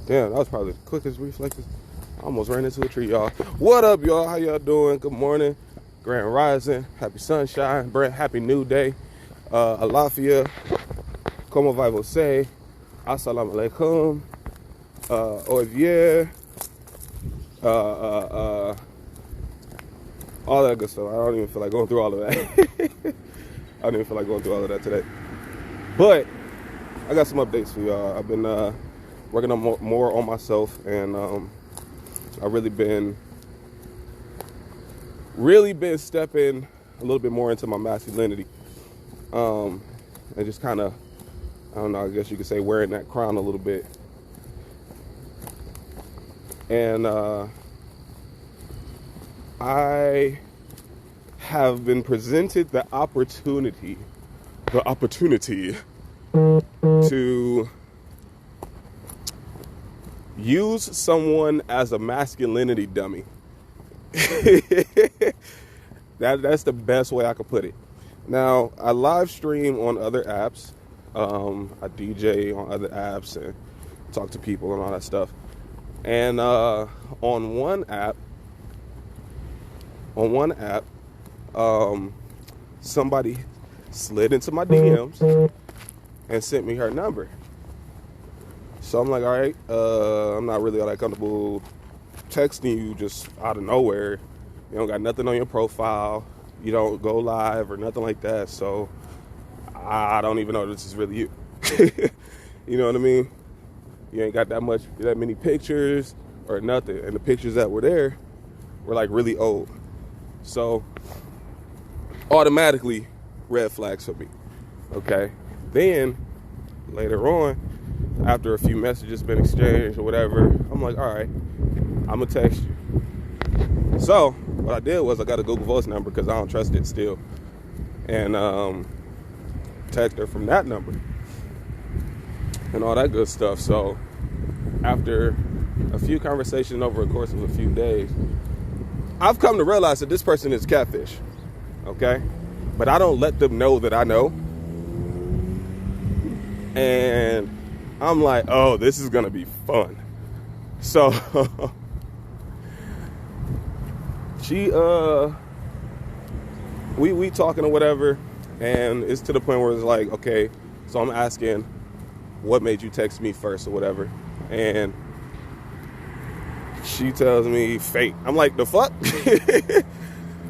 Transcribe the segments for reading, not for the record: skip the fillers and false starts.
Damn, that was probably the quickest reflexes. I almost ran into a tree, y'all. What up, y'all? How y'all doing? Good morning. Grand Rising. Happy sunshine. Happy new day. Alafia. Como vai você? Assalamu alaikum. Oivier. All that good stuff. I don't even feel like going through all of that. I don't even feel like going through all of that today. But I got some updates for y'all. I've been working on more on myself, and I've really been stepping a little bit more into my masculinity, and just kind of, I don't know, I guess you could say wearing that crown a little bit. And I have been presented the opportunity to use someone as a masculinity dummy. That's the best way I could put it. Now, I live stream on other apps. I DJ on other apps and talk to people and all that stuff. And on one app, somebody slid into my DMs and sent me her number. So I'm like, all right, I'm not really all that comfortable texting you just out of nowhere. You don't got nothing on your profile. You don't go live or nothing like that. So I don't even know this is really you. You know what I mean? You ain't got that many pictures or nothing. And the pictures that were there were like really old. So automatically red flags for me. Okay. Then later on, after a few messages been exchanged or whatever, I'm like, all right, I'm gonna text you. So what I did was I got a Google Voice number because I don't trust it still, and text her from that number and all that good stuff. So after a few conversations over the course of a few days, I've come to realize that this person is catfish. Okay, but I don't let them know that I know. And I'm like, oh, this is gonna be fun. So she we talking or whatever, and it's to the point where it's like, okay, so I'm asking, what made you text me first or whatever, and she tells me fate. I'm like, the fuck?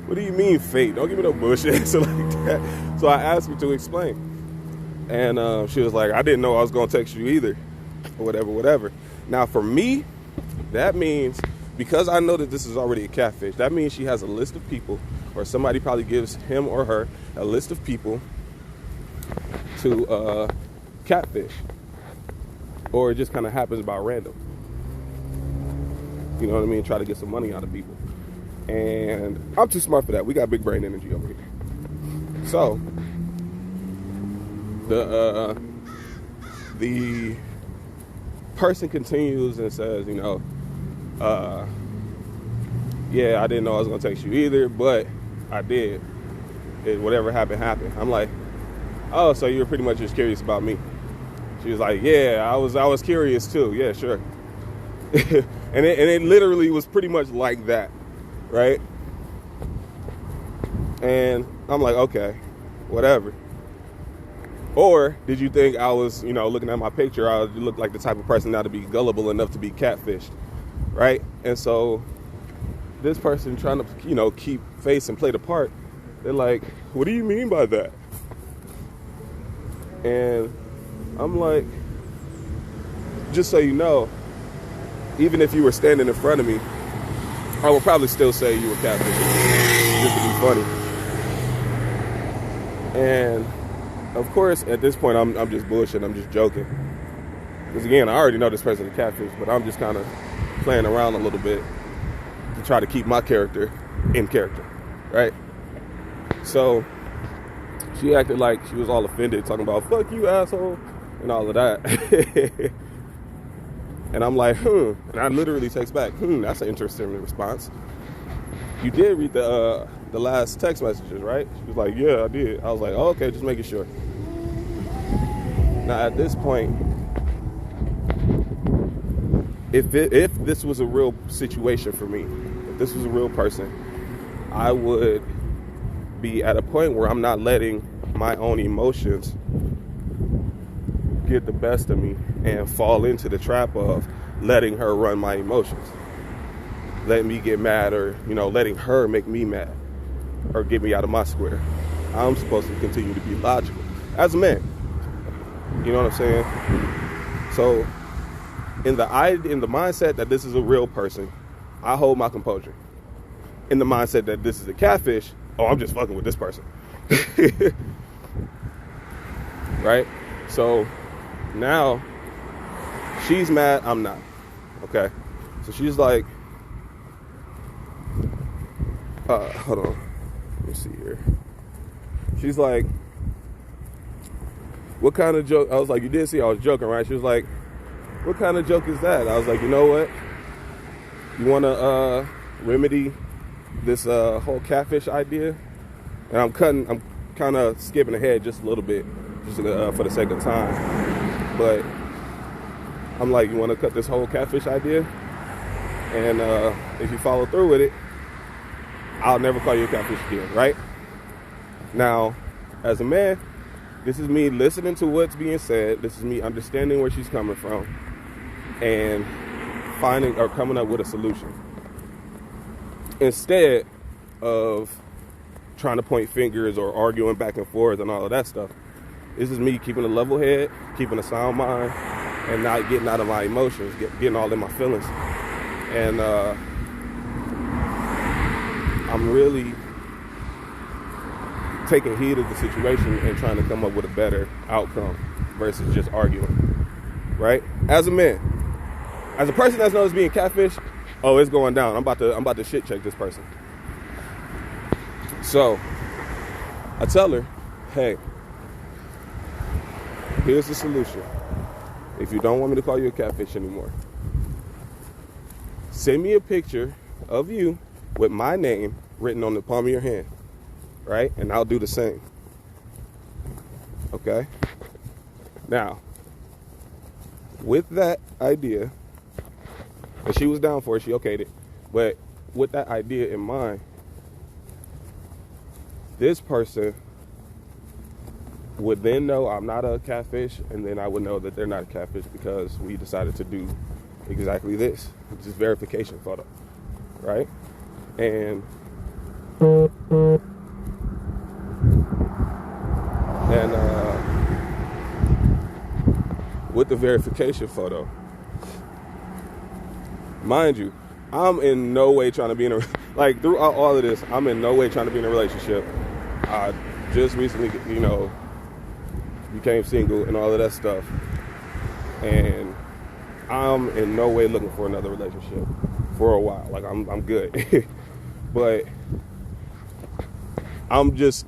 What do you mean fate? Don't give me no bullshit answer like that. So I asked her to explain, and she was like, I didn't know I was gonna text you either, or whatever. Now for me, that means, because I know that this is already a catfish, that means she has a list of people, or somebody probably gives him or her a list of people to catfish, or it just kind of happens by random. You know what I mean? Try to get some money out of people. And I'm too smart for that. We got big brain energy over here. So the person continues and says, you know, yeah, I didn't know I was gonna text you either, but I did. Whatever happened. I'm like, oh, so you were pretty much just curious about me. She was like, yeah, I was curious too. Yeah, sure. and it literally was pretty much like that, right? And I'm like, okay, whatever. Or did you think I was, you know, looking at my picture, I looked like the type of person now to be gullible enough to be catfished, right? And so this person trying to, you know, keep face and play the part, they're like, what do you mean by that? And I'm like, just so you know, even if you were standing in front of me, I would probably still say you were catfished, just to be funny. And of course, at this point, I'm just bullshitting. I'm just joking. Because again, I already know this person is a catfish, but I'm just kind of playing around a little bit to try to keep my character in character, right? So she acted like she was all offended, talking about "fuck you, asshole" and all of that. And I'm like, and I literally text back, that's an interesting response. You did read the last text messages, right? She was like, yeah, I did. I was like, oh, okay, just making sure. Now, at this point, if this was a real situation for me, if this was a real person, I would be at a point where I'm not letting my own emotions get the best of me and fall into the trap of letting her run my emotions, letting me get mad, or letting her make me mad or get me out of my square. I'm supposed to continue to be logical as a man. You know what I'm saying? So in the mindset that this is a real person, I hold my composure. In the mindset that this is a catfish, oh, I'm just fucking with this person. Right? So now she's mad, I'm not. Okay? So she's like, hold on. Let me see here. She's like, what kind of joke? I was like, you did see I was joking, right? She was like, what kind of joke is that? I was like, you know what? You want to remedy this whole catfish idea? And I'm kind of skipping ahead just a little bit, just for the sake of time. But I'm like, you want to cut this whole catfish idea? And if you follow through with it, I'll never call you a catfish again, right? Now, as a man, this is me listening to what's being said. This is me understanding where she's coming from and finding or coming up with a solution. Instead of trying to point fingers or arguing back and forth and all of that stuff, this is me keeping a level head, keeping a sound mind, and not getting out of my emotions, getting all in my feelings. And I'm really taking heed of the situation and trying to come up with a better outcome versus just arguing, right? As a man, as a person that's known as being catfish, oh, it's going down. I'm about to shit check this person. So I tell her, hey, here's the solution. If you don't want me to call you a catfish anymore, send me a picture of you with my name written on the palm of your hand, right? And I'll do the same. Okay? Now, with that idea, and she was down for it, she okayed it, but with that idea in mind, this person would then know I'm not a catfish, and then I would know that they're not a catfish because we decided to do exactly this, which is verification photo, right? And with the verification photo, mind you, I'm in no way trying to be in a, like, throughout all of this, I'm in no way trying to be in a relationship. I just recently, became single and all of that stuff. And I'm in no way looking for another relationship for a while. Like, I'm good. But I'm just,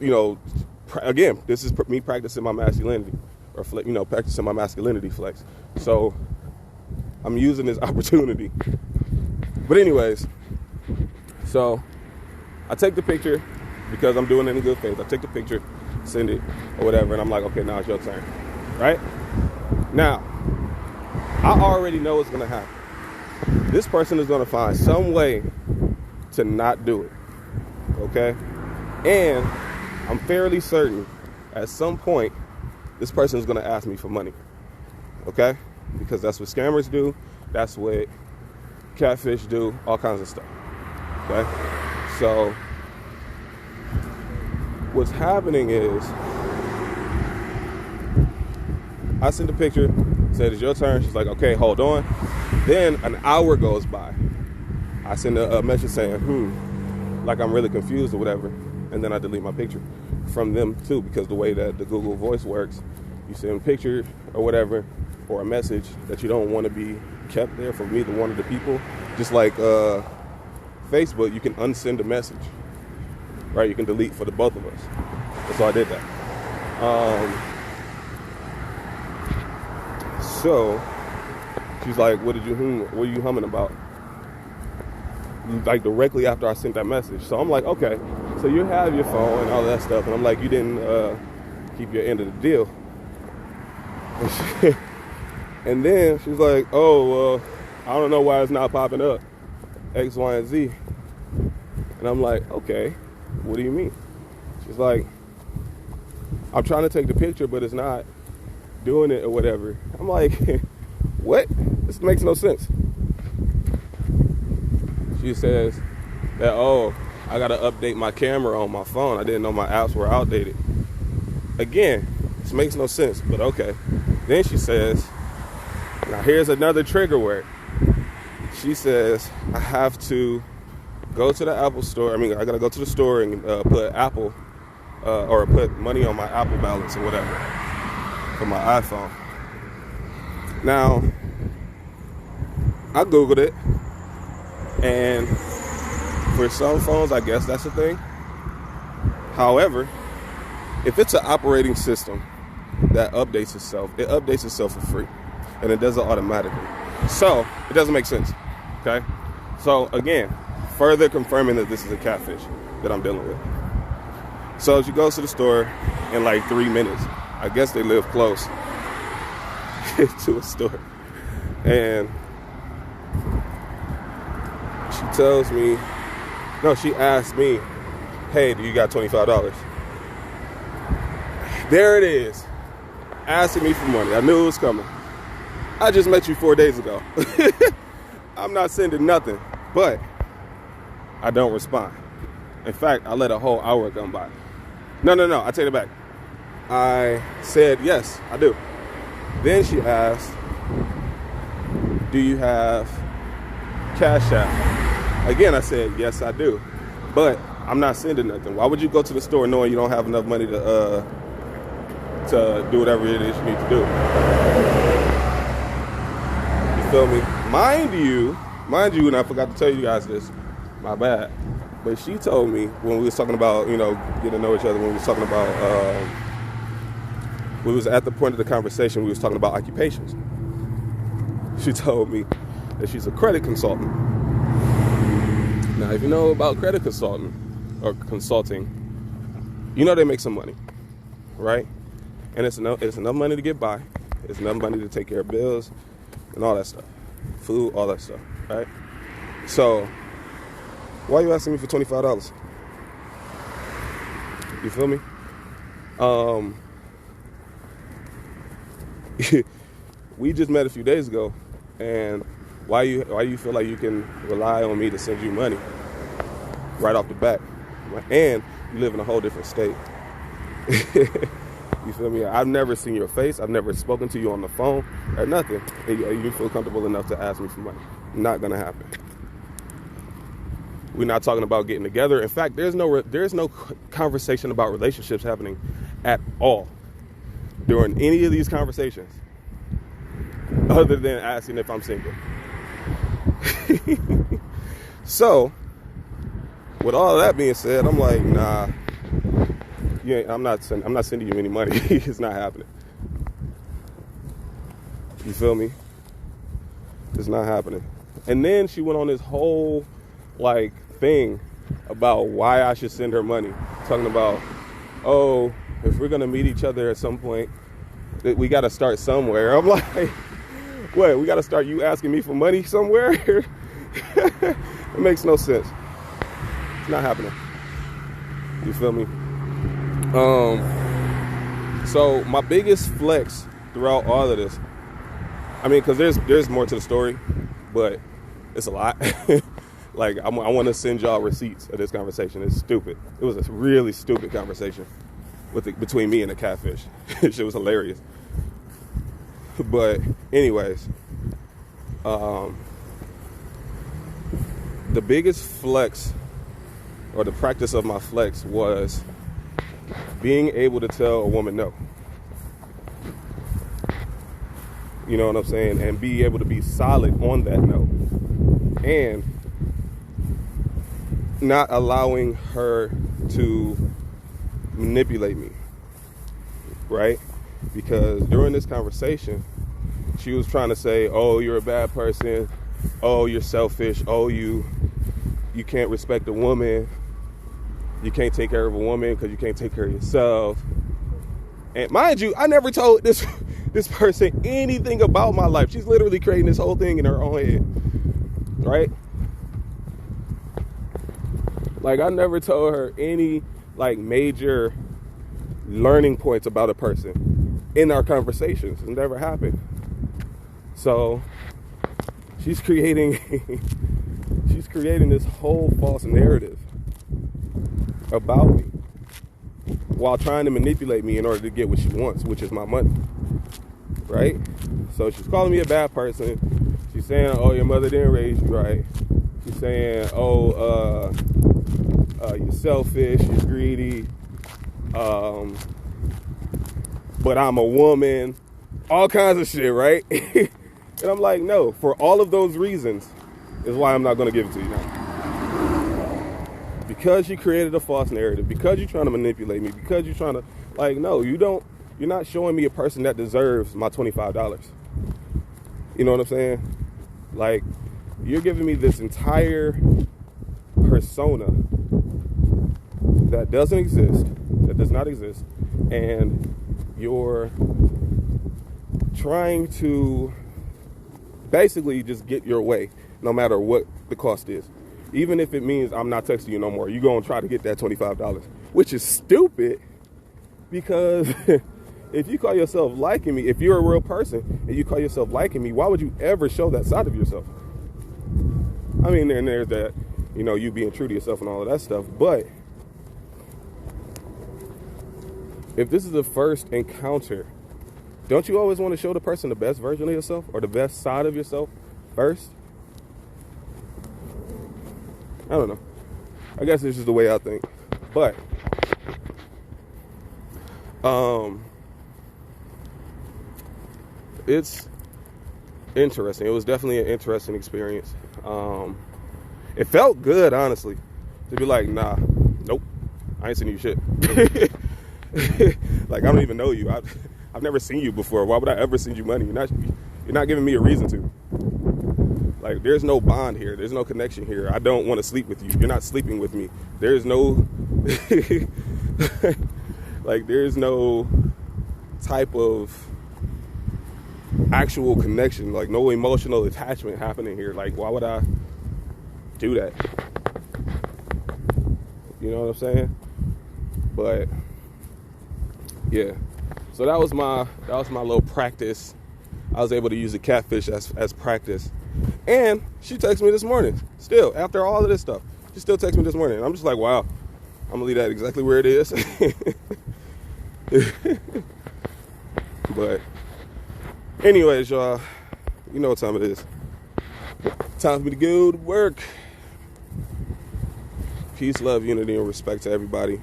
again, this is me practicing my masculinity, or, practicing my masculinity flex. So I'm using this opportunity. But anyways, so I take the picture because I'm doing it in good faith. I take the picture, send it, or whatever, and I'm like, okay, now it's your turn, right? Now, I already know what's gonna happen. This person is gonna find some way to not do it, okay? And I'm fairly certain at some point, this person is gonna ask me for money, okay? Because that's what scammers do. That's what catfish do, all kinds of stuff, okay? So what's happening is I sent a picture, said it's your turn. She's like, okay, hold on. Then an hour goes by. I send a message saying, like I'm really confused or whatever. And then I delete my picture from them too, because the way that the Google Voice works, you send a picture or whatever, or a message that you don't want to be kept there from either one of the people. Just like Facebook, you can unsend a message, right? You can delete for the both of us. And so I did that. So she's like, what are you humming about? Like directly after I sent that message. So I'm like, okay, so you have your phone and all that stuff. And I'm like, you didn't keep your end of the deal. And then she's like, oh, I don't know why it's not popping up. X, Y, and Z. And I'm like, okay, what do you mean? She's like, I'm trying to take the picture, but it's not doing it or whatever. I'm like, what? This makes no sense. She says that, oh, I got to update my camera on my phone. I didn't know my apps were outdated. Again, this makes no sense, but okay. Then she says, now here's another trigger word. She says, I have to go to the Apple store. I got to go to the store and put Apple or put money on my Apple balance or whatever for my iPhone. Now, I Googled it, and for some phones, I guess that's a thing. However, if it's an operating system that updates itself, it updates itself for free, and it does it automatically. So, it doesn't make sense, okay? So, again, further confirming that this is a catfish that I'm dealing with. So, she goes to the store in like 3 minutes. I guess they live close to a store. And she asked me, hey, do you got $25? There it is. Asking me for money. I knew it was coming. I just met you 4 days ago. I'm not sending nothing, but I don't respond. In fact, I let a whole hour come by. No, I take it back. I said, yes, I do. Then she asked, do you have Cash App? Again, I said, yes, I do. But I'm not sending nothing. Why would you go to the store knowing you don't have enough money to do whatever it is you need to do? You feel me? Mind you, and I forgot to tell you guys this, my bad. But she told me when we was talking about, getting to know each other, when we was talking about, we was at the point of the conversation, we was talking about occupations. She told me that she's a credit consultant. Now, if you know about credit consulting, they make some money, right? And it's enough money to get by. It's enough money to take care of bills and all that stuff. Food, all that stuff, right? So, why are you asking me for $25? You feel me? We just met a few days ago, and why you feel like you can rely on me to send you money right off the bat? And you live in a whole different state. You feel me? I've never seen your face. I've never spoken to you on the phone or nothing. And you feel comfortable enough to ask me for money. Not gonna happen. We're not talking about getting together. In fact, there's no conversation about relationships happening at all during any of these conversations, other than asking if I'm single. So, with all of that being said, I'm like, nah, I'm not sending you any money. It's not happening. You feel me? It's not happening. And then she went on this whole thing about why I should send her money, talking about, oh, if we're gonna meet each other at some point, we got to start somewhere. I'm like, what? We got to start you asking me for money somewhere? It makes no sense. It's not happening. You feel me? So my biggest flex throughout all of this, because there's more to the story, but it's a lot. I want to send y'all receipts of this conversation. It's stupid. It was a really stupid conversation between me and the catfish. It was hilarious. But anyways, the biggest flex, or the practice of my flex, was being able to tell a woman no. You know what I'm saying? And be able to be solid on that no. And not allowing her to manipulate me, right? Because during this conversation, she was trying to say, oh, you're a bad person, oh, you're selfish, oh, you can't respect a woman, you can't take care of a woman because you can't take care of yourself. And mind you, I never told this this person anything about my life. She's literally creating this whole thing in her own head, right? Like, I never told her any, like, major learning points about a person in our conversations. It never happened. So she's creating this whole false narrative about me while trying to manipulate me in order to get what she wants, which is my money, right? So she's calling me a bad person. She's saying, oh, your mother didn't raise you right. She's saying, oh, you're selfish, you're greedy, but I'm a woman, all kinds of shit, right? And I'm like, no, for all of those reasons is why I'm not going to give it to you now. Because you created a false narrative, because you're trying to manipulate me, because you're trying to, like, no, you're not showing me a person that deserves my $25. You know what I'm saying? Like, you're giving me this entire persona that doesn't exist, that does not exist, and you're trying to basically just get your way, no matter what the cost is. Even if it means I'm not texting you no more, you're going to try to get that $25, which is stupid, because if you call yourself liking me, if you're a real person and you call yourself liking me, why would you ever show that side of yourself? I mean, and there's that, you know, you being true to yourself and all of that stuff, but if this is the first encounter, don't you always want to show the person the best version of yourself or the best side of yourself first? I don't know. I guess this is the way I think. But it's interesting. It was definitely an interesting experience. It felt good, honestly, to be like, nah, nope, I ain't seen you shit. Like, I don't even know you. I've never seen you before. Why would I ever send you money? You're not giving me a reason to. Like, there's no bond here. There's no connection here. I don't want to sleep with you. You're not sleeping with me. There's no, like, there's no type of actual connection, like no emotional attachment happening here. Like, why would I do that? You know what I'm saying? But yeah, so that was my little practice. I was able to use the catfish as practice. And she texted me this morning, still, after all of this stuff. She still texts me this morning. And I'm just like, wow, I'm going to leave that exactly where it is. But anyways, y'all, you know what time it is. Time for me to go to work. Peace, love, unity, and respect to everybody.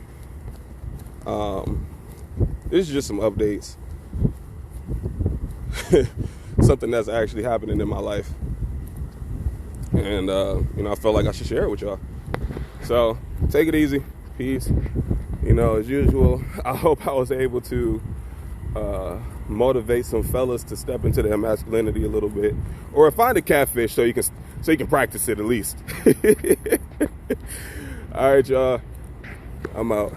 This is just some updates. Something that's actually happening in my life. And, you know, I felt like I should share it with y'all. So, take it easy. Peace. You know, as usual, I hope I was able to motivate some fellas to step into their masculinity a little bit. Or find a catfish so you can practice it at least. All right, y'all. I'm out.